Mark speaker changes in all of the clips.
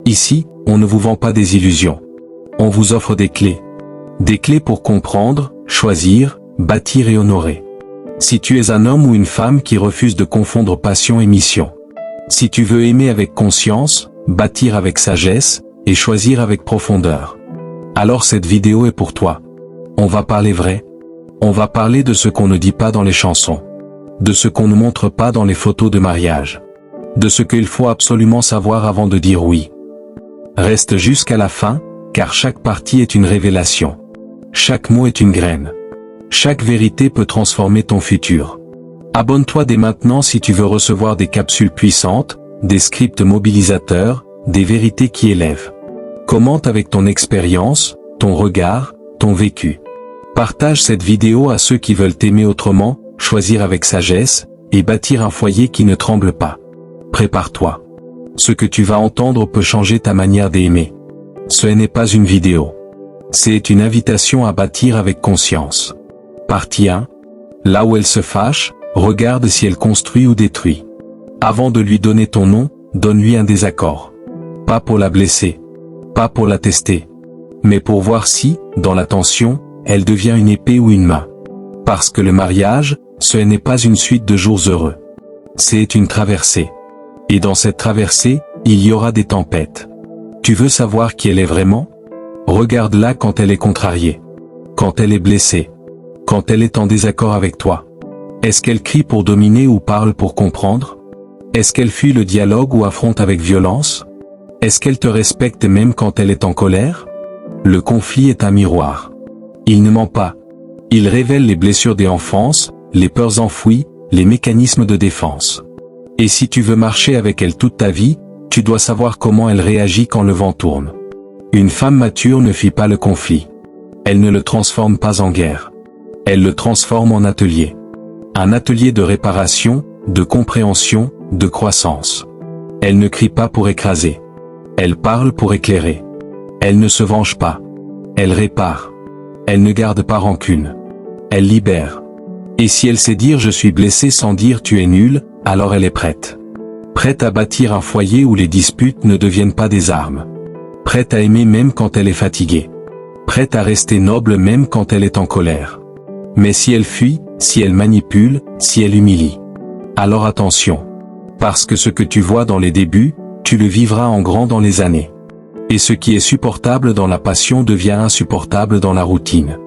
Speaker 1: Ici, on ne vous vend pas des illusions. On vous offre des clés. Des clés pour comprendre, choisir, bâtir et honorer. Si tu es un homme ou une femme qui refuse de confondre passion et mission. Si tu veux aimer avec conscience, bâtir avec sagesse, et choisir avec profondeur. Alors cette vidéo est pour toi. On va parler vrai. On va parler de ce qu'on ne dit pas dans les chansons. De ce qu'on ne montre pas dans les photos de mariage. De ce qu'il faut absolument savoir avant de dire oui. Reste jusqu'à la fin, car chaque partie est une révélation. Chaque mot est une graine. Chaque vérité peut transformer ton futur. Abonne-toi dès maintenant si tu veux recevoir des capsules puissantes, des scripts mobilisateurs, des vérités qui élèvent. Commente avec ton expérience, ton regard, ton vécu. Partage cette vidéo à ceux qui veulent t'aimer autrement, choisir avec sagesse, et bâtir un foyer qui ne tremble pas. Prépare-toi. Ce que tu vas entendre peut changer ta manière d'aimer. Ce n'est pas une vidéo. C'est une invitation à bâtir avec conscience. Partie 1. Là où elle se fâche, regarde si elle construit ou détruit. Avant de lui donner ton nom, donne-lui un désaccord. Pas pour la blesser. Pas pour la tester. Mais pour voir si, dans la tension, elle devient une épée ou une main. Parce que le mariage, ce n'est pas une suite de jours heureux. C'est une traversée. Et dans cette traversée, il y aura des tempêtes. Tu veux savoir qui elle est vraiment? Regarde-la quand elle est contrariée. Quand elle est blessée. Quand elle est en désaccord avec toi. Est-ce qu'elle crie pour dominer ou parle pour comprendre? Est-ce qu'elle fuit le dialogue ou affronte avec violence? Est-ce qu'elle te respecte même quand elle est en colère? Le conflit est un miroir. Il ne ment pas. Il révèle les blessures des enfances, les peurs enfouies, les mécanismes de défense. Et si tu veux marcher avec elle toute ta vie, tu dois savoir comment elle réagit quand le vent tourne. Une femme mature ne fuit pas le conflit. Elle ne le transforme pas en guerre. Elle le transforme en atelier. Un atelier de réparation, de compréhension, de croissance. Elle ne crie pas pour écraser. Elle parle pour éclairer. Elle ne se venge pas. Elle répare. Elle ne garde pas rancune. Elle libère. Et si elle sait dire je suis blessée sans dire tu es nul, alors elle est prête. Prête à bâtir un foyer où les disputes ne deviennent pas des armes. Prête à aimer même quand elle est fatiguée. Prête à rester noble même quand elle est en colère. Mais si elle fuit, si elle manipule, si elle humilie. Alors attention. Parce que ce que tu vois dans les débuts, tu le vivras en grand dans les années. Et ce qui est supportable dans la passion devient insupportable dans la routine.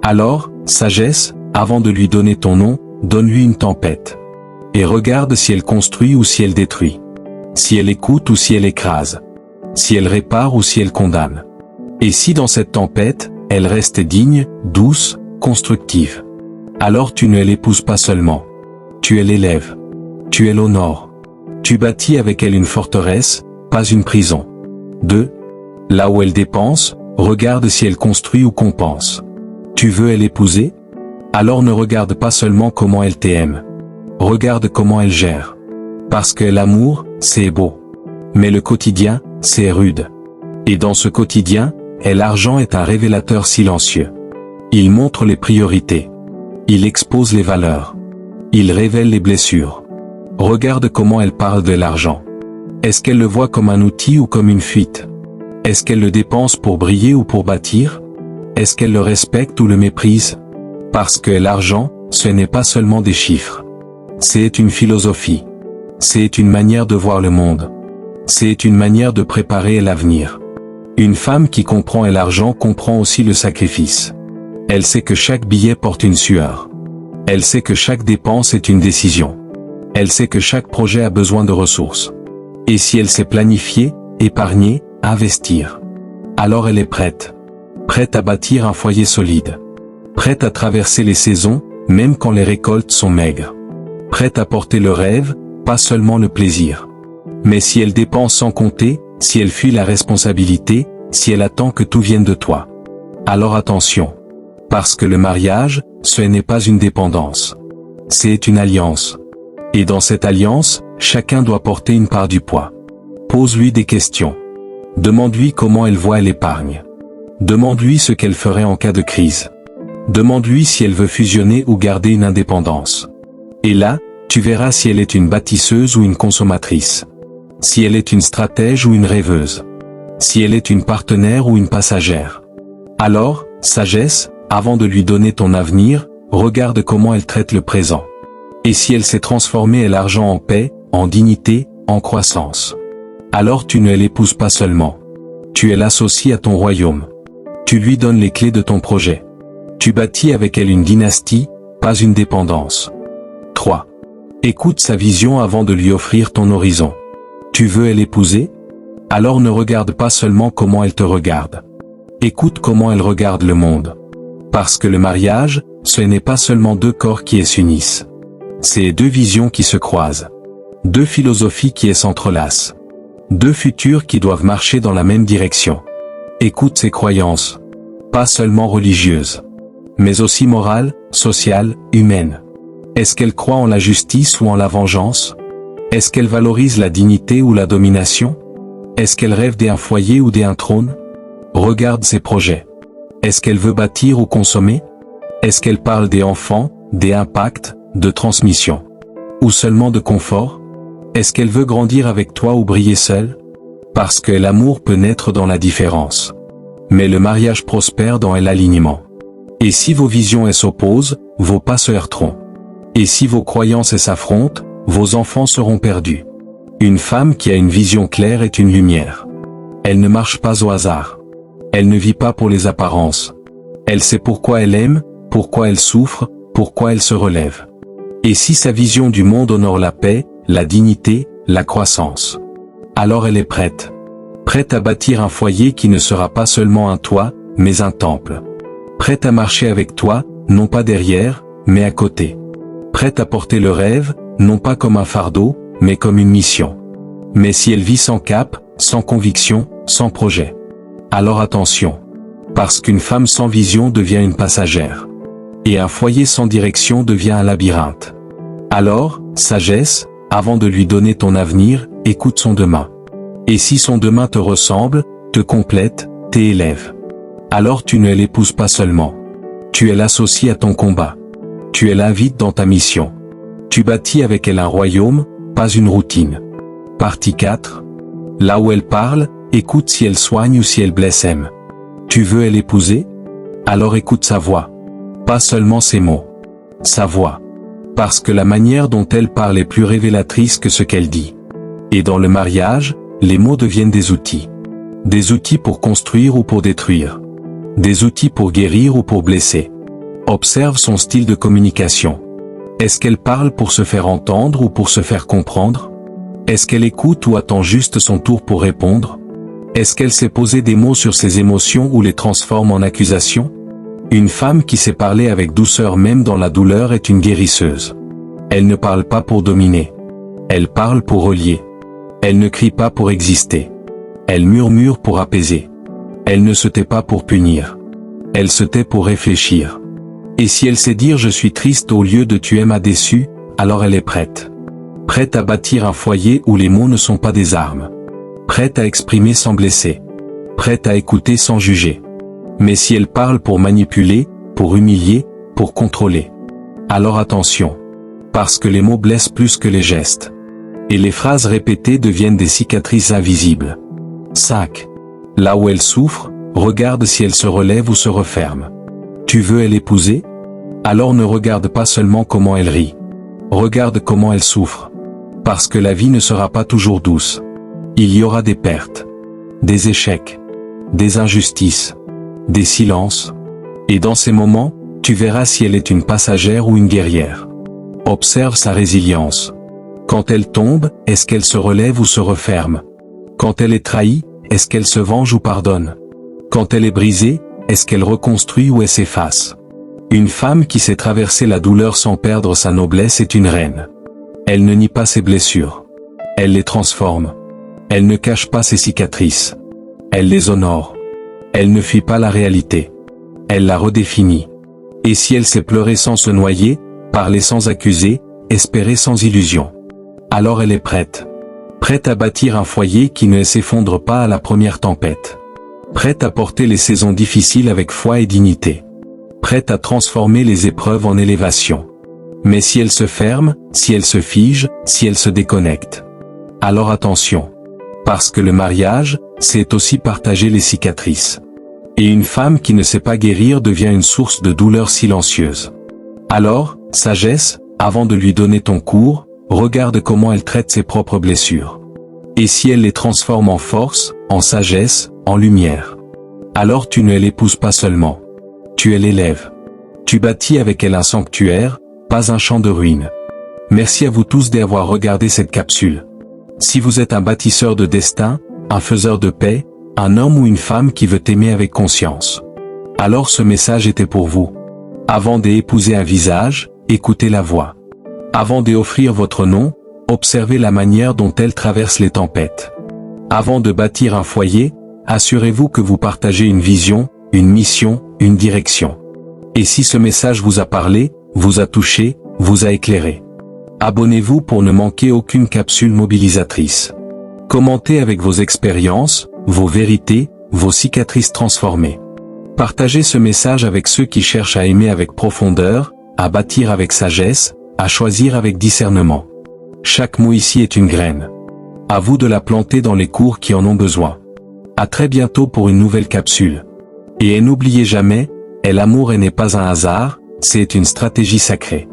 Speaker 1: Alors, sagesse, avant de lui donner ton nom, donne-lui une tempête. Et regarde si elle construit ou si elle détruit. Si elle écoute ou si elle écrase. Si elle répare ou si elle condamne. Et si dans cette tempête, elle reste digne, douce, constructive. Alors tu ne l'épouses pas seulement. Tu l'élèves. Tu l'honores. Tu bâtis avec elle une forteresse, pas une prison. 2. Là où elle dépense, regarde si elle construit ou compense. Tu veux l'épouser? Alors ne regarde pas seulement comment elle t'aime. Regarde comment elle gère. Parce que l'amour, c'est beau. Mais le quotidien, c'est rude. Et dans ce quotidien, l'argent est un révélateur silencieux. Il montre les priorités. Il expose les valeurs. Il révèle les blessures. Regarde comment elle parle de l'argent. Est-ce qu'elle le voit comme un outil ou comme une fuite? Est-ce qu'elle le dépense pour briller ou pour bâtir? Est-ce qu'elle le respecte ou le méprise? Parce que l'argent, ce n'est pas seulement des chiffres. C'est une philosophie. C'est une manière de voir le monde. C'est une manière de préparer l'avenir. Une femme qui comprend l'argent comprend aussi le sacrifice. Elle sait que chaque billet porte une sueur. Elle sait que chaque dépense est une décision. Elle sait que chaque projet a besoin de ressources. Et si elle sait planifier, épargner, investir, alors elle est prête. Prête à bâtir un foyer solide. Prête à traverser les saisons, même quand les récoltes sont maigres. Prête à porter le rêve, pas seulement le plaisir. Mais si elle dépense sans compter, si elle fuit la responsabilité, si elle attend que tout vienne de toi, alors attention. Parce que le mariage, ce n'est pas une dépendance. C'est une alliance. Et dans cette alliance, chacun doit porter une part du poids. Pose-lui des questions. Demande-lui comment elle voit l'épargne. Demande-lui ce qu'elle ferait en cas de crise. Demande-lui si elle veut fusionner ou garder une indépendance. Et là, tu verras si elle est une bâtisseuse ou une consommatrice. Si elle est une stratège ou une rêveuse. si elle est une partenaire ou une passagère. Alors, sagesse, avant de lui donner ton avenir, regarde comment elle traite le présent. Et si elle s'est transformée et l'argent en paix, en dignité, en croissance. Alors tu ne l'épouses pas seulement. Tu l'associes à ton royaume. Tu lui donnes les clés de ton projet. Tu bâtis avec elle une dynastie, pas une dépendance. 3. Écoute sa vision avant de lui offrir ton horizon. Tu veux l'épouser? Alors ne regarde pas seulement comment elle te regarde. Écoute comment elle regarde le monde. Parce que le mariage, ce n'est pas seulement deux corps qui s'unissent. C'est deux visions qui se croisent. Deux philosophies qui s'entrelacent. Deux futurs qui doivent marcher dans la même direction. Écoute ses croyances. Pas seulement religieuses. Mais aussi morales, sociales, humaines. Est-ce qu'elle croit en la justice ou en la vengeance? Est-ce qu'elle valorise la dignité ou la domination? Est-ce qu'elle rêve d'un foyer ou d'un trône? Regarde ses projets. Est-ce qu'elle veut bâtir ou consommer? Est-ce qu'elle parle des enfants, des impacts, de transmission? Ou seulement de confort? Est-ce qu'elle veut grandir avec toi ou briller seule? Parce que l'amour peut naître dans la différence. Mais le mariage prospère dans l'alignement. Et si vos visions s'opposent, vos pas se heurteront. Et si vos croyances s'affrontent, vos enfants seront perdus. Une femme qui a une vision claire est une lumière. Elle ne marche pas au hasard. Elle ne vit pas pour les apparences. Elle sait pourquoi elle aime, pourquoi elle souffre, pourquoi elle se relève. Et si sa vision du monde honore la paix, la dignité, la croissance, alors elle est prête. Prête à bâtir un foyer qui ne sera pas seulement un toit, mais un temple. Prête à marcher avec toi, non pas derrière, mais à côté. Prête à porter le rêve, non pas comme un fardeau, mais comme une mission. Mais si elle vit sans cap, sans conviction, sans projet, alors attention. Parce qu'une femme sans vision devient une passagère. Et un foyer sans direction devient un labyrinthe. Alors, sagesse, avant de lui donner ton avenir, écoute son demain. Et si son demain te ressemble, te complète, t'élève, alors tu ne l'épouses pas seulement. Tu l'associé à ton combat. Tu l'invites dans ta mission. Tu bâtis avec elle un royaume, pas une routine. Partie 4. Là où elle parle, écoute si elle soigne ou si elle blesse aime. Tu veux l'épouser? Alors écoute sa voix. Pas seulement ses mots. Sa voix. Parce que la manière dont elle parle est plus révélatrice que ce qu'elle dit. Et dans le mariage, les mots deviennent des outils. Des outils pour construire ou pour détruire. Des outils pour guérir ou pour blesser. Observe son style de communication. Est-ce qu'elle parle pour se faire entendre ou pour se faire comprendre? Est-ce qu'elle écoute ou attend juste son tour pour répondre? Est-ce qu'elle sait poser des mots sur ses émotions ou les transforme en accusations? Une femme qui sait parler avec douceur même dans la douleur est une guérisseuse. Elle ne parle pas pour dominer. Elle parle pour relier. Elle ne crie pas pour exister. Elle murmure pour apaiser. Elle ne se tait pas pour punir. Elle se tait pour réfléchir. Et si elle sait dire « je suis triste » au lieu de « tu m'as déçu », alors elle est prête. Prête à bâtir un foyer où les mots ne sont pas des armes. Prête à exprimer sans blesser. Prête à écouter sans juger. Mais si elle parle pour manipuler, pour humilier, pour contrôler, alors attention. Parce que les mots blessent plus que les gestes. Et les phrases répétées deviennent des cicatrices invisibles. 5. Là où elle souffre, regarde si elle se relève ou se referme. Tu veux l'épouser? Alors ne regarde pas seulement comment elle rit. Regarde comment elle souffre. Parce que la vie ne sera pas toujours douce. Il y aura des pertes, des échecs, des injustices, des silences. Et dans ces moments, tu verras si elle est une passagère ou une guerrière. Observe sa résilience. Quand elle tombe, est-ce qu'elle se relève ou se referme? Quand elle est trahie, est-ce qu'elle se venge ou pardonne? Quand elle est brisée, est-ce qu'elle reconstruit ou elle s'efface? Une femme qui sait traverser la douleur sans perdre sa noblesse est une reine. Elle ne nie pas ses blessures. Elle les transforme. Elle ne cache pas ses cicatrices. Elle les honore. Elle ne fuit pas la réalité. Elle la redéfinit. Et si elle sait pleurer sans se noyer, parler sans accuser, espérer sans illusion, alors elle est prête. Prête à bâtir un foyer qui ne s'effondre pas à la première tempête. Prête à porter les saisons difficiles avec foi et dignité. Prête à transformer les épreuves en élévation. Mais si elle se ferme, si elle se fige, si elle se déconnecte, alors attention. Parce que le mariage, c'est aussi partager les cicatrices. Et une femme qui ne sait pas guérir devient une source de douleur silencieuse. Alors, sagesse, avant de lui donner ton cours, regarde comment elle traite ses propres blessures. Et si elle les transforme en force, en sagesse, en lumière. Alors tu ne l'épouses pas seulement. Tu l'élèves. Tu bâtis avec elle un sanctuaire, pas un champ de ruines. Merci à vous tous d'avoir regardé cette capsule. Si vous êtes un bâtisseur de destin, un faiseur de paix, un homme ou une femme qui veut t'aimer avec conscience, alors ce message était pour vous. Avant d'épouser un visage, écoutez la voix. Avant d'offrir votre nom, observez la manière dont elle traverse les tempêtes. Avant de bâtir un foyer, assurez-vous que vous partagez une vision, une mission, une direction. Et si ce message vous a parlé, vous a touché, vous a éclairé, abonnez-vous pour ne manquer aucune capsule mobilisatrice. Commentez avec vos expériences, vos vérités, vos cicatrices transformées. Partagez ce message avec ceux qui cherchent à aimer avec profondeur, à bâtir avec sagesse, à choisir avec discernement. Chaque mot ici est une graine. À vous de la planter dans les cours qui en ont besoin. À très bientôt pour une nouvelle capsule. Et n'oubliez jamais, l'amour n'est pas un hasard, c'est une stratégie sacrée.